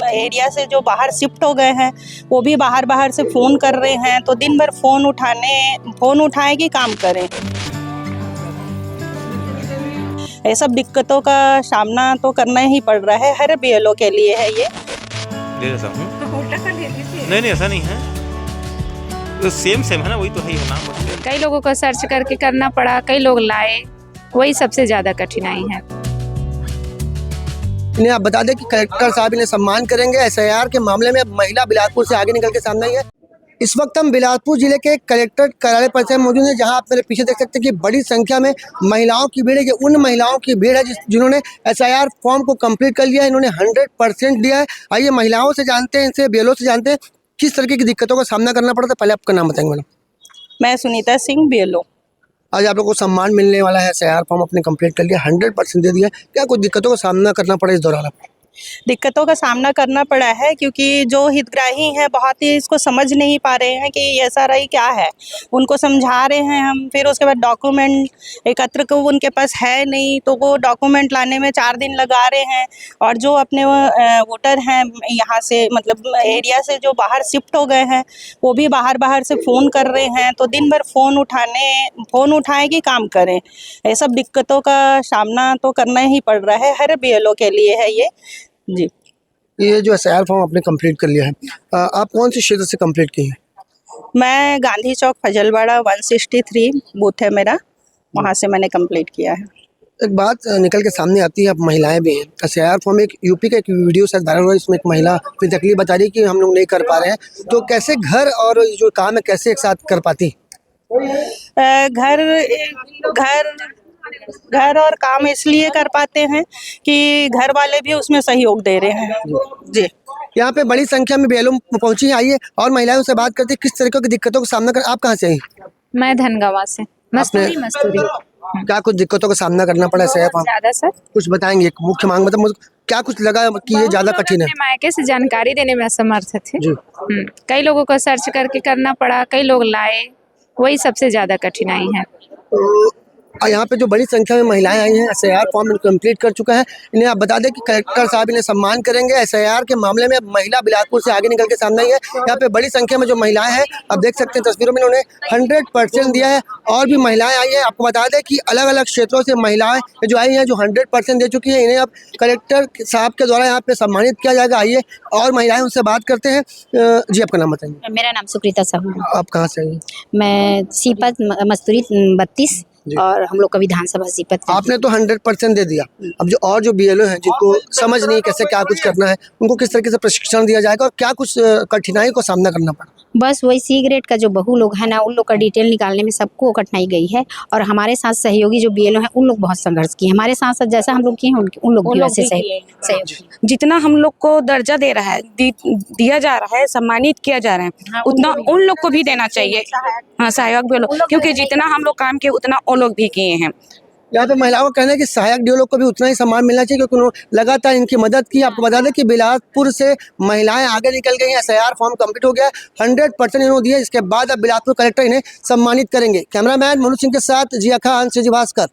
Area से जो बाहर शिफ्ट हो गए हैं वो भी बाहर से फ़ोन कर रहे हैं, तो दिन भर फ़ोन उठाएं कि काम करें। ये सब दिक्कतों का सामना तो करना ही पड़ रहा है, हर बीएलओ के लिए है ये। ले लेता हूँ। नहीं ऐसा नहीं है, तो सेम है ना, वही तो है ही नाम। कई लोगों को सर्च करके करना पड़ा, कई लोग लाए, वही सबसे ज्यादा कठिनाई है। इन्हें आप बता दें कि कलेक्टर साहब इन्हें सम्मान करेंगे। एसआईआर के मामले में अब महिला बिलासपुर से आगे निकल के सामने आई है। इस वक्त हम बिलासपुर जिले के कलेक्टर कार्यालय परिसर में मौजूद हैं, जहां आप मेरे पीछे देख सकते हैं कि बड़ी संख्या में महिलाओं की भीड़ है। ये उन महिलाओं की भीड़ है जिन्होंने एसआईआर फॉर्म को कंप्लीट कर लिया है। इन्होंने 100% दिया है। आइए महिलाओं से जानते हैं, इनसे बीएलओ से जानते हैं किस तरीके की दिक्कतों का सामना करना पड़ता है। पहले आपका नाम बताएंगे मैडम। मैं सुनीता सिंह, बीएलओ। आज आप लोगों को सम्मान मिलने वाला है। एसआईआर फॉर्म आपने कंप्लीट कर लिया, 100% दे दिया। क्या कुछ दिक्कतों का सामना करना पड़ा इस दौरान आपको? दिक्कतों का सामना करना पड़ा है क्योंकि जो हितग्राही हैं बहुत ही इसको समझ नहीं पा रहे हैं कि एसआरआई क्या है। उनको समझा रहे हैं हम, फिर उसके बाद डॉक्यूमेंट एकत्र को उनके पास है नहीं, तो वो डॉक्यूमेंट लाने में 4 दिन लगा रहे हैं। और जो अपने वोटर हैं यहाँ से, मतलब एरिया से जो बाहर शिफ्ट हो गए हैं वो भी बाहर से फ़ोन कर रहे हैं, तो दिन भर फ़ोन उठाएं कि काम करें। ये सब दिक्कतों का सामना तो करना ही पड़ रहा है, हर बीएलओ के लिए है ये जी। ये जो एसआईआर फॉर्म आपने कंप्लीट कर लिया है, आप कौन से क्षेत्र से कंप्लीट की है? मैं गांधी चौक फजलवाड़ा 163 बूथ है मेरा, वहाँ से मैंने कंप्लीट किया है। एक बात निकल के सामने आती है, आप महिलाएं भी हैं। एसआईआर फॉर्म एक यूपी का एक वीडियो शायद वायरल हुआ, इसमें एक महिला अपनी तकलीफ बता रही कि हम लोग नहीं कर पा रहे हैं, तो कैसे घर और जो काम है कैसे एक साथ कर पाती? घर और काम इसलिए कर पाते हैं कि घर वाले भी उसमें सहयोग दे रहे हैं जी। यहाँ पे बड़ी संख्या में बीएलओ पहुंची है। आइए और महिलाओं से बात करते हैं किस तरीके की दिक्कतों का सामना कर। आप कहाँ से हैं? मैं धनगवा से। मस्तूरी। क्या कुछ दिक्कतों का सामना करना पड़ा है? ज्यादा सर, कुछ बताएंगे, मुख्य मांग मतलब क्या कुछ लगा कि ये ज्यादा कठिन है? मायके से जानकारी देने में असमर्थ थे। कई लोगों को सर्च करके करना पड़ा, कई लोग लाए, वही सबसे ज्यादा कठिनाई है। तो यहाँ पे जो बड़ी संख्या में महिलाएं आई हैं, एसआईआर फॉर्म कंप्लीट कर चुका है। इन्हें आप बता दें कि कलेक्टर साहब इन्हें सम्मान करेंगे। एसआईआर के मामले में अब महिला बिलासपुर से आगे निकल के सामने आई है। यहाँ पे बड़ी संख्या में जो महिलाएं हैं, आप देख सकते हैं तस्वीरों में, इन्होंने 100% दिया है। और भी महिलाएं आई हैं। आपको बता दें कि अलग अलग क्षेत्रों से महिलाएं जो आई हैं, जो 100% दे चुकी हैं, इन्हें अब कलेक्टर साहब के द्वारा यहाँ पे सम्मानित किया जाएगा। आइए और महिलाएं उनसे बात करते हैं। जी, आपका नाम बताएंगे। मेरा नाम सुप्रीता साहू है। आप कहाँ से आई? मैं सीपत मस्तूरी 32 और हम लोग का विधानसभा सीपत। आपने तो 100% दे दिया। अब जो बीएलओ हैं, जिनको समझ नहीं कैसे क्या कुछ करना है, उनको किस तरीके से प्रशिक्षण दिया जाएगा और क्या कुछ कठिनाई को सामना करना पड़ा? बस वही सी ग्रेड का जो बहू लोग हैं ना, उन लोग का डिटेल निकालने में सबको कठिनाई गई है। और हमारे साथ सहयोगी जो बीएलओ हैं, उन लोग बहुत संघर्ष किए। हमारे साथ साथ जैसा हम लोग किए हैं उन लोग भी वैसे सहयोग। जितना हम लोग को दर्जा दे रहा है, दिया जा रहा है, सम्मानित किया जा रहा है, उतना उन लोग को भी देना चाहिए। हाँ, सहायक बीएलओ, क्योंकि जितना हम लोग काम किए उतना वो लोग भी किए हैं। यहाँ पे महिलाओं का कहना है कि सहायक बीएलओ को भी उतना ही सम्मान मिलना चाहिए, क्योंकि उन्होंने लगातार इनकी मदद की। आपको बता दें कि बिलासपुर से महिलाएं आगे निकल गई हैं। एसआईआर फॉर्म कंप्लीट हो गया, 100% इन्होंने दिया। इसके बाद अब बिलासपुर कलेक्टर इन्हें सम्मानित करेंगे। कैमरामैन मनु सिंह के साथ जिया खान, श्रीजी भास्कर।